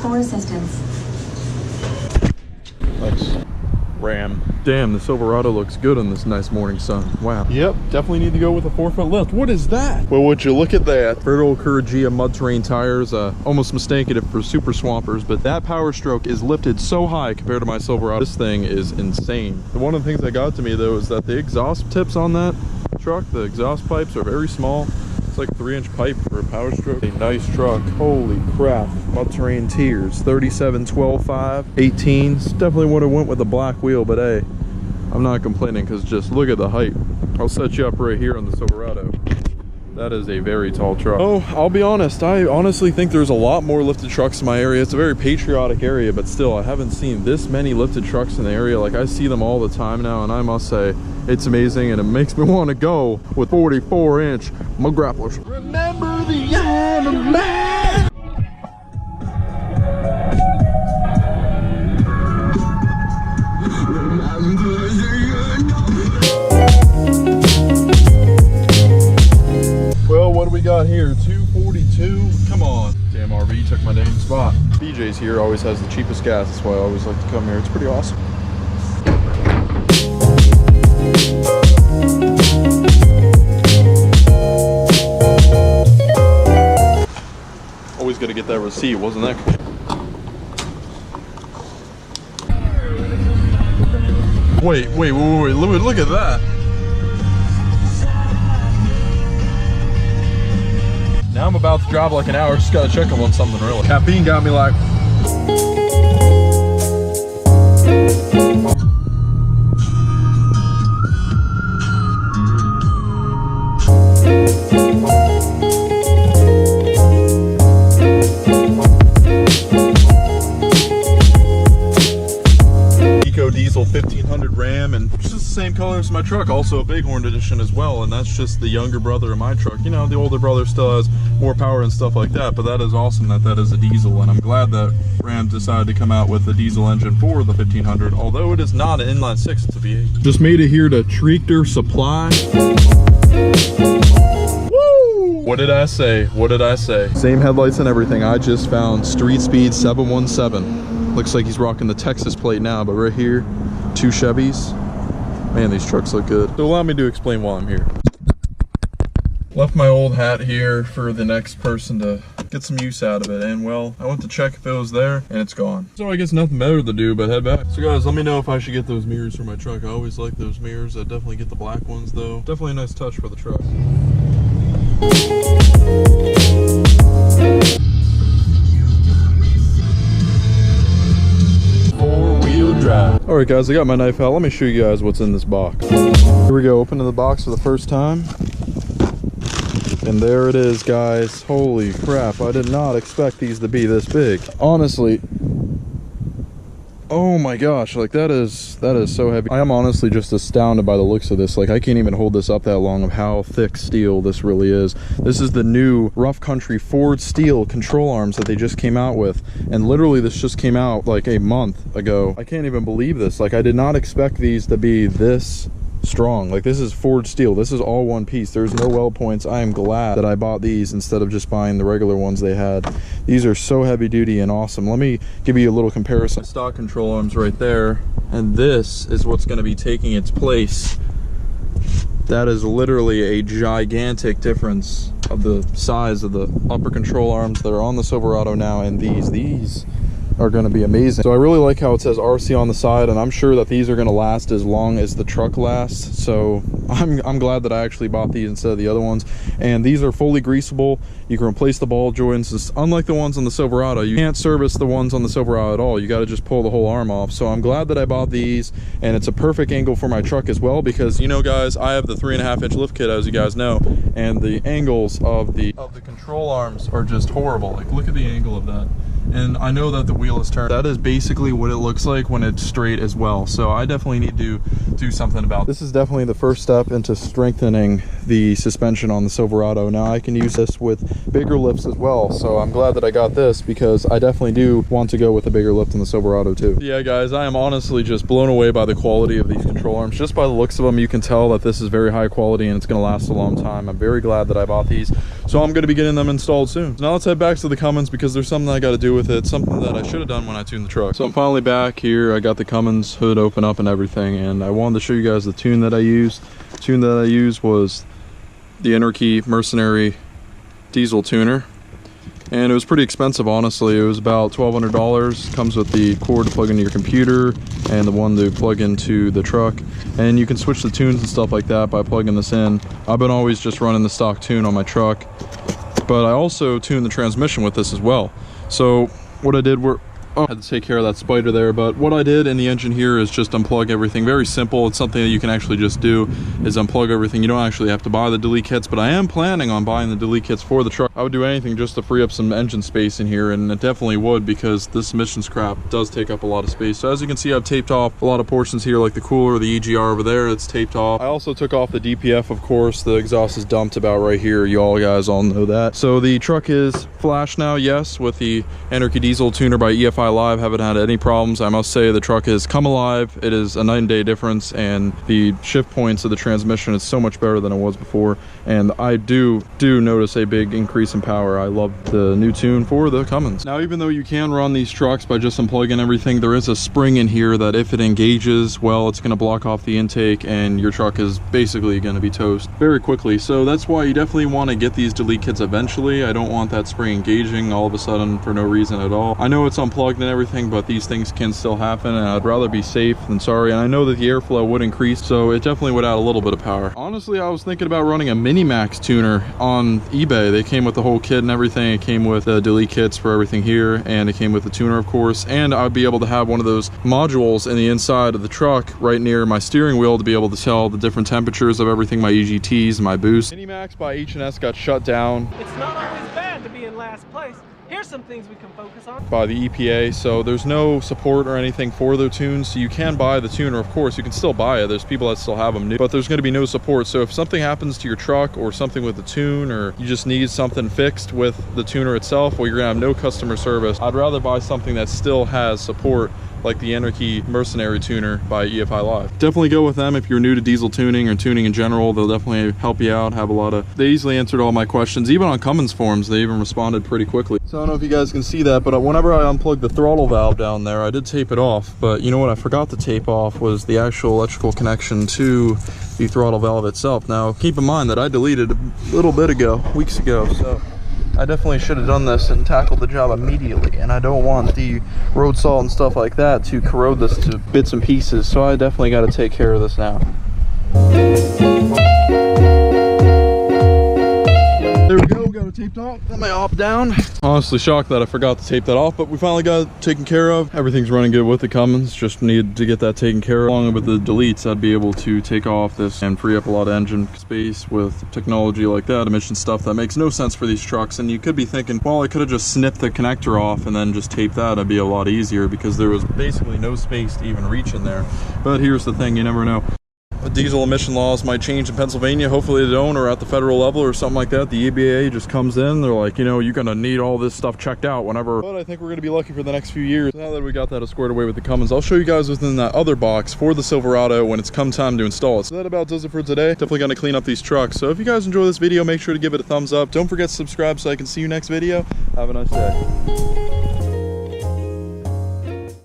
For assistance. Nice. Ram. Damn, the Silverado looks good in this nice morning sun. Wow. Yep, definitely need to go with a 4-foot lift. What is that? Well, would you look at that? Vertical Courageia mud terrain tires. Almost mistaken it for super swampers, but that Power Stroke is lifted so high compared to my Silverado. This thing is insane. One of the things that got to me though is that the exhaust tips on that truck, the exhaust pipes are very small. It's like a 3-inch pipe for a Power Stroke. A nice truck. Holy crap. Mud terrain tiers. 37, 12, 5, 18s. Definitely would have went with the black wheel, but hey, I'm not complaining because just look at the height. I'll set you up right here on the Silverado. That is a very tall truck. Oh, I'll be honest. I honestly think there's a lot more lifted trucks in my area. It's a very patriotic area, but still, I haven't seen this many lifted trucks in the area. Like, I see them all the time now, and I must say, it's amazing, and it makes me want to go with 44-inch mud grapplers. Remember the animal! Well, what do we got here? 242. Come on. Damn, RV took my dang spot. BJ's here always has the cheapest gas. That's why I always like to come here. It's pretty awesome. Always got to get that receipt. Wasn't that cool? Wait, look at that. Now I'm about to drive like an hour, just gotta check on something really. Caffeine got me like... Diesel 1500 Ram, and it's just the same color as my truck, also a Bighorn edition as well, and that's just the younger brother of my truck. You know, the older brother still has more power and stuff like that, but that is awesome that that is a diesel, and I'm glad that Ram decided to come out with a diesel engine for the 1500, although it is not an inline 6, it's a V8. Just made it here to Treactor Supply. Woo! What did I say? What did I say? Same headlights and everything. I just found Street Speed 717. Looks like he's rocking the Texas plate now, but right here, 2 Chevys. Man, these trucks look good. So allow me to explain while I'm here. Left my old hat here for the next person to get some use out of it, and well, I went to check if it was there, and it's gone. So I guess nothing better to do but head back. So guys, let me know if I should get those mirrors for my truck. I always like those mirrors. I definitely get the black ones though. Definitely a nice touch for the truck. All right guys, I got my knife out. Let me show you guys what's in this box. Here we go, opening the box for the first time. And there it is, guys. Holy crap, I did not expect these to be this big. Honestly, oh my gosh, like that is so heavy. I am honestly just astounded by the looks of this. Like, I can't even hold this up that long of how thick steel this really is. This is the new Rough Country Ford steel control arms that they just came out with, and literally this just came out like a month ago. I can't even believe this. Like, I did not expect these to be this strong. Like, this is Ford steel. This is all one piece. There's no weld points. I am glad that I bought these instead of just buying the regular ones they had. These are so heavy duty and awesome. Let me give you a little comparison. Stock control arms right there, and this is what's going to be taking its place. That is literally a gigantic difference of the size of the upper control arms that are on the Silverado now, and these are going to be amazing. So I really like how it says RC on the side, and I'm sure that these are going to last as long as the truck lasts. So I'm glad that I actually bought these instead of the other ones. And these are fully greasable. You can replace the ball joints. It's unlike the ones on the Silverado. You can't service the ones on the Silverado at all. You got to just pull the whole arm off. So I'm glad that I bought these, and it's a perfect angle for my truck as well, because, you know guys, I have the 3.5-inch lift kit, as you guys know, and the angles of the control arms are just horrible. Like, look at the angle of that. And I know that the wheel is turned. That is basically what it looks like when it's straight as well. So I definitely need to do something about it. This is definitely the first step into strengthening the suspension on the Silverado. Now I can use this with bigger lifts as well. So I'm glad that I got this, because I definitely do want to go with a bigger lift in the Silverado too. Yeah guys, I am honestly just blown away by the quality of these control arms. Just by the looks of them, you can tell that this is very high quality and it's going to last a long time. I'm very glad that I bought these. So I'm going to be getting them installed soon. So now let's head back to the Cummins, because there's something I got to do with it, something that I should have done when I tuned the truck. So I'm finally back here. I got the Cummins hood open up and everything, and I wanted to show you guys the tune that I used. The tune that I used was the Energy Mercenary diesel tuner, and it was pretty expensive, honestly. It was about $1,200. Comes with the cord to plug into your computer and the one to plug into the truck, and you can switch the tunes and stuff like that by plugging this in. I've been always just running the stock tune on my truck, but I also tuned the transmission with this as well. So what I did were, I had to take care of that spider there, but what I did in the engine here is just unplug everything. Very simple. It's something that you can actually just do, is unplug everything. You don't actually have to buy the delete kits, but I am planning on buying the delete kits for the truck. I would do anything just to free up some engine space in here, and it definitely would, because this emissions crap does take up a lot of space. So as you can see, I've taped off a lot of portions here, like the cooler, the EGR over there, it's taped off. I also took off the DPF, of course. The exhaust is dumped about right here. You all guys all know that. So the truck is flash now, yes, with the Energy Diesel tuner by EFI Live. Haven't had any problems. I must say the truck has come alive. It is a night and day difference, and the shift points of the transmission is so much better than it was before, and I do notice a big increase in power. I love the new tune for the Cummins. Now, even though you can run these trucks by just unplugging everything, there is a spring in here that if it engages, well, it's going to block off the intake, and your truck is basically going to be toast very quickly. So that's why you definitely want to get these delete kits eventually. I don't want that spring engaging all of a sudden for no reason at all. I know it's unplugged and everything, but these things can still happen, and I'd rather be safe than sorry. And I know that the airflow would increase, so it definitely would add a little bit of power. Honestly, I was thinking about running a Mini Max tuner on eBay. They came with the whole kit and everything. It came with the delete kits for everything here, and it came with the tuner, of course, and I'd be able to have one of those modules in the inside of the truck right near my steering wheel to be able to tell the different temperatures of everything, my EGTs and my boost. Mini Max by H&S got shut down. It's not always bad to be in last place. Here's some things we can focus on. By the EPA, so there's no support or anything for the tunes. So you can buy the tuner, of course. You can still buy it. There's people that still have them new, but there's going to be no support. So if something happens to your truck or something with the tune, or you just need something fixed with the tuner itself, well, you're gonna have no customer service. I'd rather buy something that still has support, like the Energy Mercenary tuner by EFI Live. Definitely go with them if you're new to diesel tuning or tuning in general. They'll definitely help you out. They easily answered all my questions. Even on Cummins forums, they even responded pretty quickly. So I don't know if you guys can see that, but whenever I unplugged the throttle valve down there, I did tape it off. But you know what I forgot to tape off was the actual electrical connection to the throttle valve itself. Now, keep in mind that I deleted a little bit ago, weeks ago, so I definitely should have done this and tackled the job immediately, and I don't want the road salt and stuff like that to corrode this to bits and pieces, so I definitely got to take care of this now. There we go, got it taped off. Got my op down. Honestly shocked that I forgot to tape that off, but we finally got it taken care of. Everything's running good with the Cummins. Just needed to get that taken care of. Along with the deletes, I'd be able to take off this and free up a lot of engine space with technology like that, emission stuff that makes no sense for these trucks. And you could be thinking, well, I could have just snipped the connector off and then just taped that. It'd be a lot easier, because there was basically no space to even reach in there. But here's the thing, you never know. Diesel emission laws might change in Pennsylvania. Hopefully they don't, or at the federal level or something like that. The EPA just comes in, they're like, you know, you're gonna need all this stuff checked out whenever. But I think we're gonna be lucky for the next few years. Now that we got that squared away with the Cummins, I'll show you guys within that other box for the Silverado when it's come time to install it. So that about does it for today. Definitely gonna clean up these trucks. So if you guys enjoy this video, make sure to give it a thumbs up. Don't forget to subscribe so I can see you next video. Have a nice day.